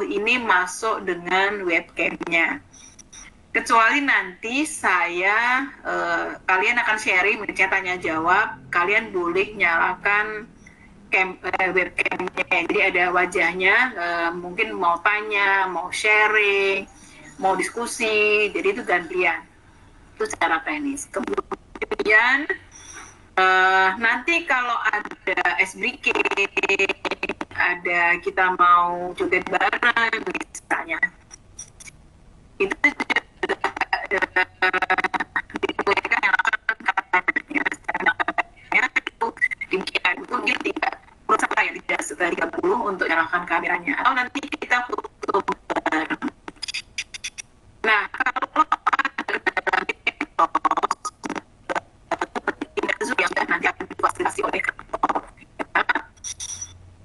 ini masuk dengan webcamnya. Kecuali nanti saya, kalian akan sharing, misalnya tanya jawab, kalian boleh nyalakan webcamnya. Jadi ada wajahnya, mungkin mau tanya, mau sharing, mau diskusi, jadi itu gantian. Itu secara teknis. Kemudian nanti kalau ada ice breaking, ada kita mau joget bareng misalnya, itu dibolehkan yang akan kameranya itu demikian, itu mungkin 30 untuk nyalakan kameranya, atau nanti kita foto bareng. Nah, kalau yang sudah nanti akan difasilitasi oleh kantor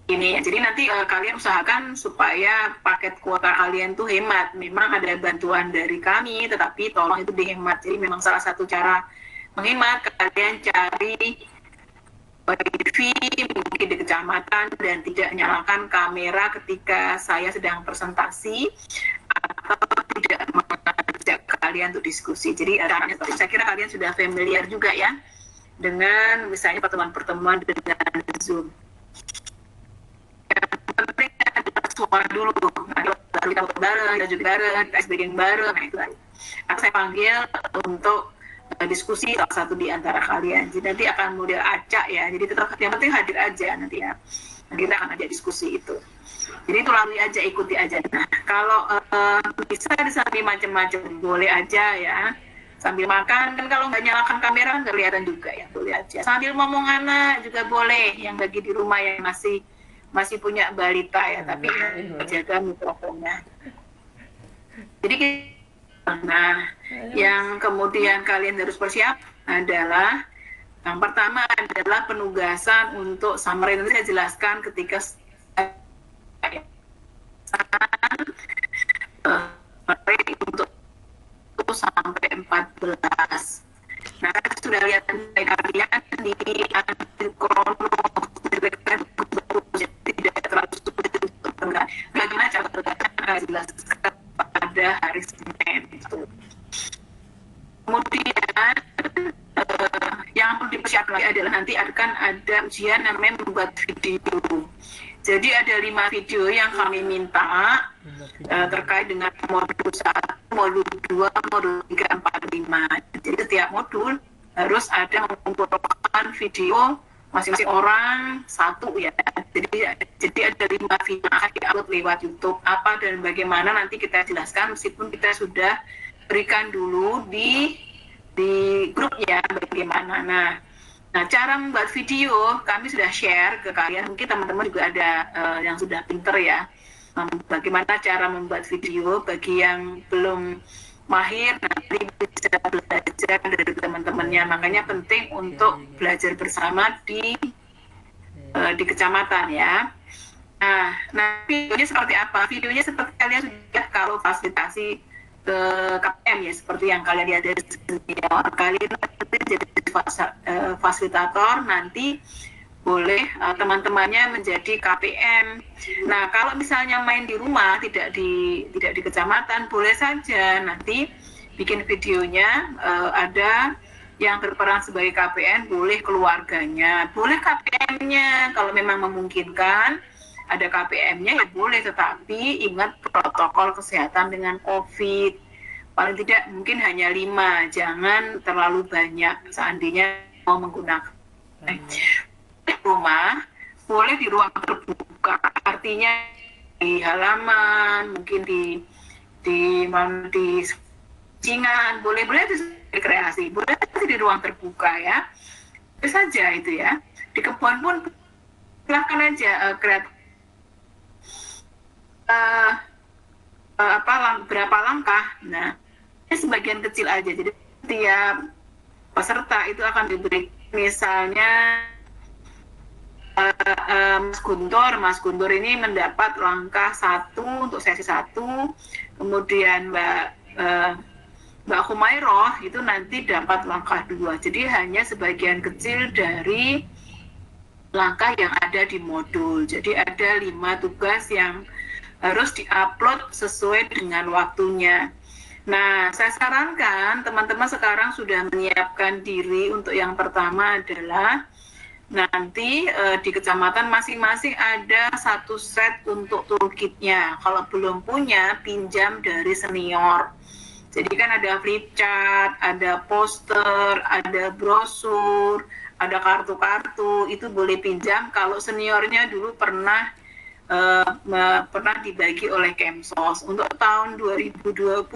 ini, jadi nanti kalian usahakan supaya paket kuota kalian tuh hemat. Memang ada bantuan dari kami, tetapi tolong itu dihemat. Jadi memang salah satu cara menghemat, kalian cari wifi mungkin di kecamatan dan tidak nyalakan kamera ketika saya sedang presentasi, atau tidak mengajak kalian untuk diskusi. Jadi saya kira kalian sudah familiar juga ya dengan misalnya pertemuan-pertemuan dengan Zoom. Yang penting adalah suara dulu, baru kita bareng, kita juga bareng, kita SBG bareng, nah itu akan saya panggil untuk diskusi salah satu di antara kalian. Jadi nanti akan model acak ya, jadi tetap yang penting hadir aja nanti ya. Nanti kita akan ajak diskusi itu. Jadi itu lalui aja, ikuti aja. Nah, kalau bisa disambil macam-macam, boleh aja ya. Sambil makan, kan kalau nggak nyalakan kamera nggak kelihatan juga ya, boleh aja. Sambil ngomong anak juga boleh, yang bagi di rumah yang masih punya balita ya, tapi jaga mikrofonnya. Jadi, nah, yang kemudian kalian harus persiap adalah yang pertama adalah penugasan untuk summary. Nanti saya jelaskan ketika untuk sampai 14. Nah, sudah lihat dari kalian di kronos tidak terlalu sulit untuk bagaimana cara tergatan akan dijelaskan pada hari Senin itu. Kemudian yang perlu dipersiapkan lagi adalah nanti akan ada ujian namanya membuat video. Jadi ada 5 video yang kami minta terkait dengan modul 1, modul 2, modul 3, 4, 5. Jadi setiap modul harus ada mengumpulkan video masing-masing orang satu ya. Jadi ada 5 video yang akan di-upload lewat YouTube. Apa dan bagaimana nanti kita jelaskan, meskipun kita sudah berikan dulu di grup ya bagaimana. Nah, cara membuat video kami sudah share ke kalian. Mungkin teman-teman juga ada yang sudah pinter ya. Bagaimana cara membuat video bagi yang belum mahir, nanti bisa belajar dari teman-temannya. Makanya penting untuk belajar bersama di kecamatan ya. Nah, videonya seperti apa? Videonya seperti kalian sudah kalau fasilitasi ke KPM ya, seperti yang kalian lihat dari senior. Kalian jadi fasilitator, nanti boleh teman-temannya menjadi KPM. Nah, kalau misalnya main di rumah, tidak di kecamatan, boleh saja nanti bikin videonya, ada yang berperan sebagai KPM, boleh keluarganya, boleh KPM-nya kalau memang memungkinkan. Ada KPM-nya ya boleh, tetapi ingat protokol kesehatan dengan COVID. Paling tidak mungkin hanya 5, jangan terlalu banyak seandainya mau menggunakan. Di rumah, boleh di ruang terbuka, artinya di halaman, mungkin di cingan, boleh di rekreasi, boleh di ruang terbuka ya. Itu saja itu ya. Di kebun pun silahkan aja kreatif. Berapa langkah, nah ini sebagian kecil aja, jadi setiap peserta itu akan diberi misalnya Mas Guntur ini mendapat langkah 1 untuk sesi 1, kemudian Mbak Humayroh itu nanti dapat langkah 2, jadi hanya sebagian kecil dari langkah yang ada di modul. Jadi ada 5 tugas yang harus diupload sesuai dengan waktunya. Nah, saya sarankan teman-teman sekarang sudah menyiapkan diri untuk yang pertama adalah nanti di kecamatan masing-masing ada satu set untuk toolkitnya. Kalau belum punya, pinjam dari senior. Jadi kan ada flip chart, ada poster, ada brosur, ada kartu-kartu, itu boleh pinjam kalau seniornya dulu pernah dibagi oleh Kemsos. Untuk tahun 2020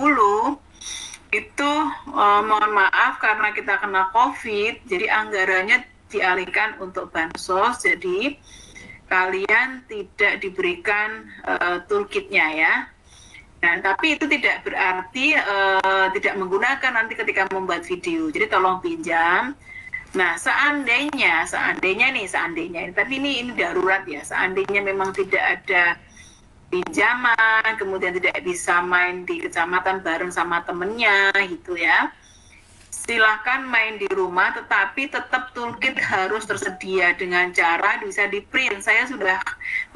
itu mohon maaf karena kita kena COVID, jadi anggarannya dialihkan untuk bansos, jadi kalian tidak diberikan toolkitnya ya. Nah, tapi itu tidak berarti tidak menggunakan nanti ketika membuat video. Jadi tolong pinjam. Nah, seandainya nih, tapi ini darurat ya. Seandainya memang tidak ada pinjaman, kemudian tidak bisa main di kecamatan bareng sama temennya gitu ya. Silahkan main di rumah, tetapi tetap toolkit harus tersedia dengan cara bisa di print.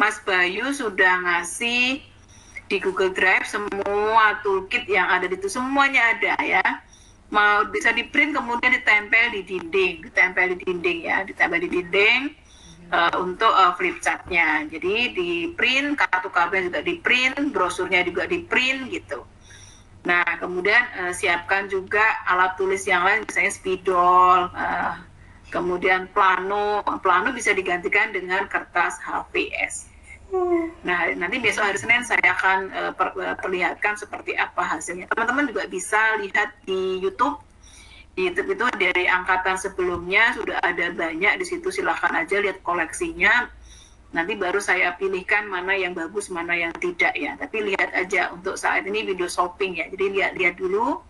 Mas Bayu sudah ngasih di Google Drive semua toolkit yang ada di itu, semuanya ada ya. Mau bisa di print kemudian ditempel di dinding untuk flip chartnya. Jadi di print, kartu-kartunya juga di print, brosurnya juga di print gitu. Nah, kemudian siapkan juga alat tulis yang lain, misalnya spidol, kemudian plano bisa digantikan dengan kertas HVS. Nah, nanti besok hari Senin saya akan perlihatkan seperti apa hasilnya. Teman-teman juga bisa lihat di YouTube. Di YouTube itu dari angkatan sebelumnya sudah ada banyak di situ, silahkan aja lihat koleksinya. Nanti baru saya pilihkan mana yang bagus, mana yang tidak ya. Tapi lihat aja untuk saat ini video shopping ya. Jadi lihat dulu